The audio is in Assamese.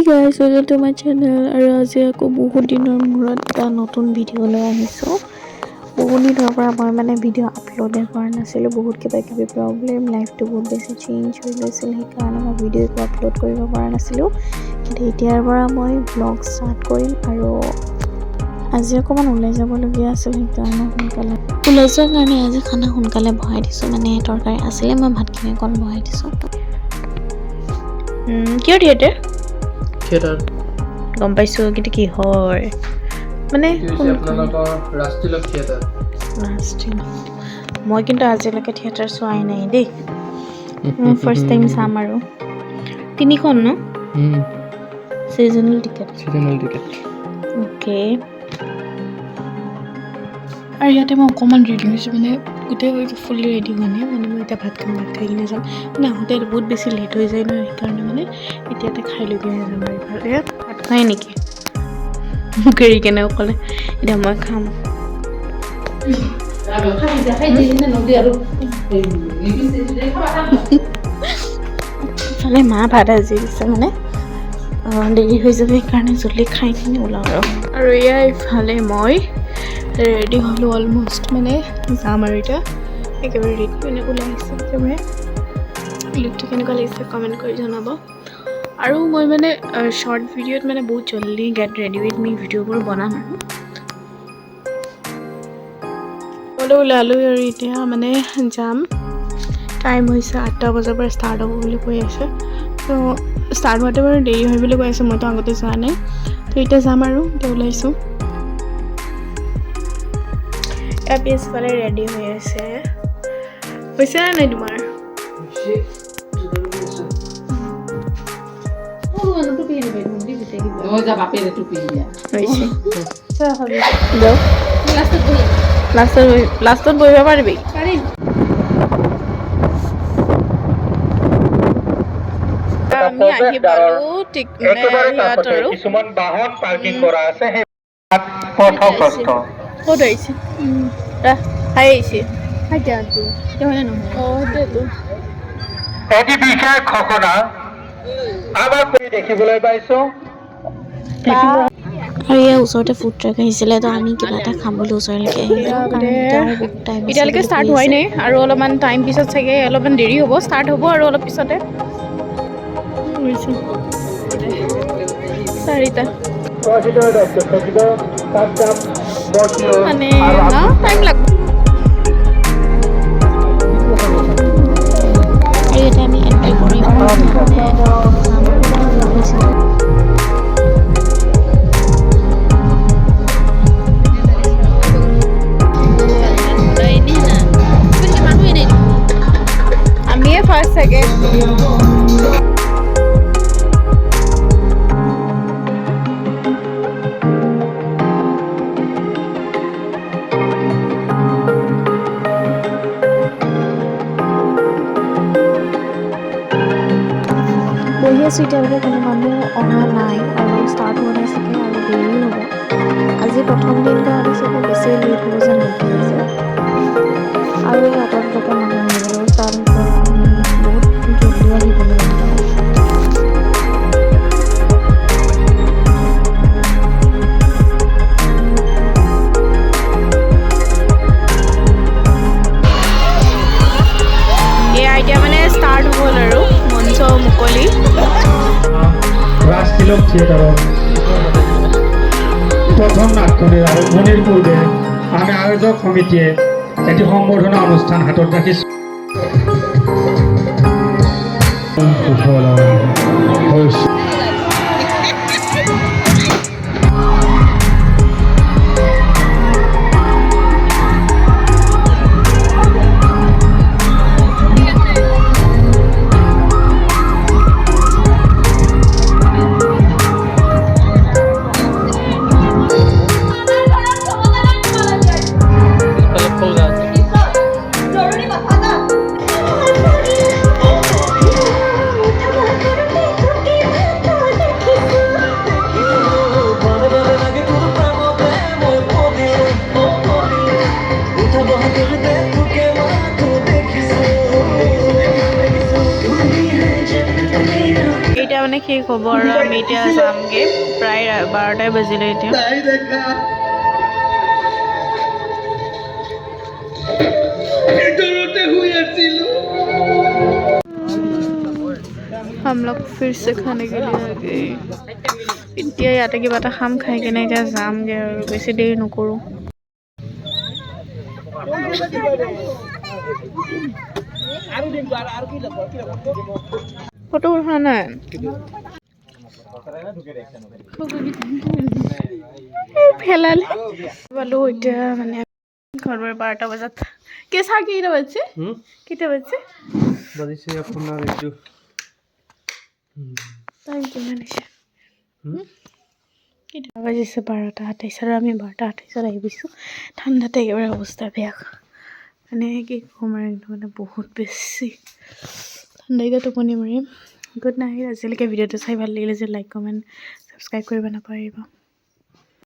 guys, welcome to my channel. আৰু আজি আকৌ বহুত দিনৰ মূৰত এটা নতুন ভিডিঅ' লৈ আহিছোঁ। বহুত দিনৰ পৰা মই মানে ভিডিঅ' আপলোডে কৰা নাছিলোঁ। বহুত কিবা প্ৰব্লেম, লাইফটো বহুত বেছি চেঞ্জ হৈ গৈছিল, সেইকাৰণে মই ভিডিঅ' একো আপলোড কৰিব পৰা নাছিলোঁ। কিন্তু এতিয়াৰ পৰা মই ব্লগ ষ্টাৰ্ট কৰিম। আৰু আজি অকণমান ওলাই যাবলগীয়া আছিল, সেইকাৰণে সোনকালে ওলাই যোৱাৰ কাৰণে আজি খানা সোনকালে বহাই দিছোঁ। মানে তৰকাৰী আছিলে, মই ভাতখিনি অকণ বহাই দিছোঁ। কিয় থিয়েটাৰ গম পাইছোঁ, কিন্তু কি হয় মানে মই কিন্তু আজিলৈকে থিয়েটাৰ চোৱাই নাই দেই। ফাৰ্ষ্ট টাইম চাম। আৰু 3খন ন চিজনেল টিকেট অ'কে। আৰু ইয়াতে মই অকণমান ৰেডি হৈছোঁ, মানে গোটেই ফুল্লি ৰেডি হোৱা নাই। মানে মই এতিয়া ভাত খাই কিনে যাম। মানে আহোঁতে বহুত বেছি লেট হৈ যায় ন, সেইকাৰণে মানে এতিয়াতে খাই লৈ কিনে যাম। আৰু ইফালে ভাত খুৱাই নেকি মোক এৰি কেনে অকলে, এতিয়া মই খাম। ইফালে মা ভাত আজি দিছে, মানে দেৰি হৈ যাব, সেইকাৰণে জলদি খাই কিনে ওলাওঁ। আৰু এয়া ইফালে মই ৰেডি হ'লোঁ অলমষ্ট, মানে যাম আৰু এতিয়া একেবাৰে ৰেডি মানে ওলাই আহিছোঁ। একেবাৰে লুকটো কেনেকুৱা লাগিছে কমেণ্ট কৰি জনাব। আৰু মই মানে শ্বৰ্ট ভিডিঅ'ত মানে বহুত জল্দি গেট ৰেডি উইথ মি ভিডিঅ'বোৰ বনাম। আৰু ওলালোঁ আৰু এতিয়া মানে যাম। টাইম হৈছে 8টা বজাৰ পৰা ষ্টাৰ্ট হ'ব বুলি কৈ আছে। তো ষ্টাৰ্ট হোৱাতে বাৰু দেৰি হয় বুলি কৈ আছে, মইতো আগতে যোৱা নাই। তো এতিয়া যাম আৰু এতিয়া ওলাইছোঁ। এয়া পিছফালে ৰেডি হৈ আছে। হৈছে নাই তোমাৰ? লাষ্টত বহিব পাৰিবি? আমি আহি পালোঁ ইয়াত আৰু কিছুমান বাহন পাৰ্কিং কৰা আছে। ক'ত আহিছে খাই আহিছে সেইটোৱেতো। এটি বিশেষ ঘটনা আমাৰ দেখিবলৈ পাইছোঁ। আৰু ইয়াৰ ওচৰতে ফুড ট্ৰাক আহিছিলে, তো আমি কিবা এটা খাম বুলি ওচৰলৈকে আহিলোঁ, কাৰণ তেওঁ বহুত টাইম আছে এতিয়ালৈকে বুলি ষ্টাৰ্ট কৈ হোৱাই আছে। নাই, আৰু অলপমান টাইম পিছত চাগে অলপমান দেৰি হ'ব, ষ্টাৰ্ট হ'ব আৰু অলপ পিছতে। 4টা মানে না টাইম লাগব। আৰু ইয়াতে আমি এণ্ট্ৰি কৰিম আৰু মানে যাম আৰু ওলাইছিলোঁ। আমিয়ে ফাৰ্ষ্ট চাগে। বহি আছোঁ এতিয়ালৈকে, কোনো মানুহ অহা নাই আৰু ষ্টাৰ্ট হোৱা নাই চাগে, আৰু দেৰি হ'ব। আজি প্ৰথম দিন কাৰণে চাগে বেছি লেট হ'ব যেন লাগি আছে। আৰু এই অট'বিলাকে মানুহ আহিবলৈও ষ্টাৰ্ট হৈছে। আমি বহুত জল্দি আহিব লাগিব। এয়া এতিয়া মানে ষ্টাৰ্ট হ'ল আৰু মঞ্চ মুকলি। ৰাজতিলক থিয়েটাৰৰ প্ৰথম নাটখনিৰ আৰম্ভণিৰ পূৰ্বে আমি আয়োজক সমিতিয়ে এটি সম্বৰ্ধনা অনুষ্ঠান হাতত ৰাখিছোঁ। হ'ব আৰু আমি এতিয়া যামগৈ প্ৰায় 12টাই বাজিলে এতিয়া हम लोग फिर से खाने के लिए आ गए এতিয়া ইয়াতে কিবা এটা খাম খাই কিনে এতিয়া যামগৈ আৰু বেছি দেৰি নকৰোঁ ফটো উঠা নাই ফেলালে পালোঁ এতিয়া মানে ঘৰ 12টা বজাত কেঁচা কেইটা বাজছে কেইটা বাজছে বাজিছে আপোনাৰ এইটো টাইম কিমান হৈছে কেইটা বাজিছে 12টা 28 আৰু আমি 12টা 28ত আহি গৈছোঁ ঠাণ্ডাতে একেবাৰে অৱস্থা বেয়া মানে কি ক'ম আৰু একদম মানে বহুত বেছি ঠাণ্ডাতে টোপনি মাৰিম গুড নাইট আজিলৈকে ভিডিঅ'টো চাই ভাল লাগিলে যে লাইক কমেণ্ট ছাবস্ক্ৰাইব কৰিব নাপাহৰিব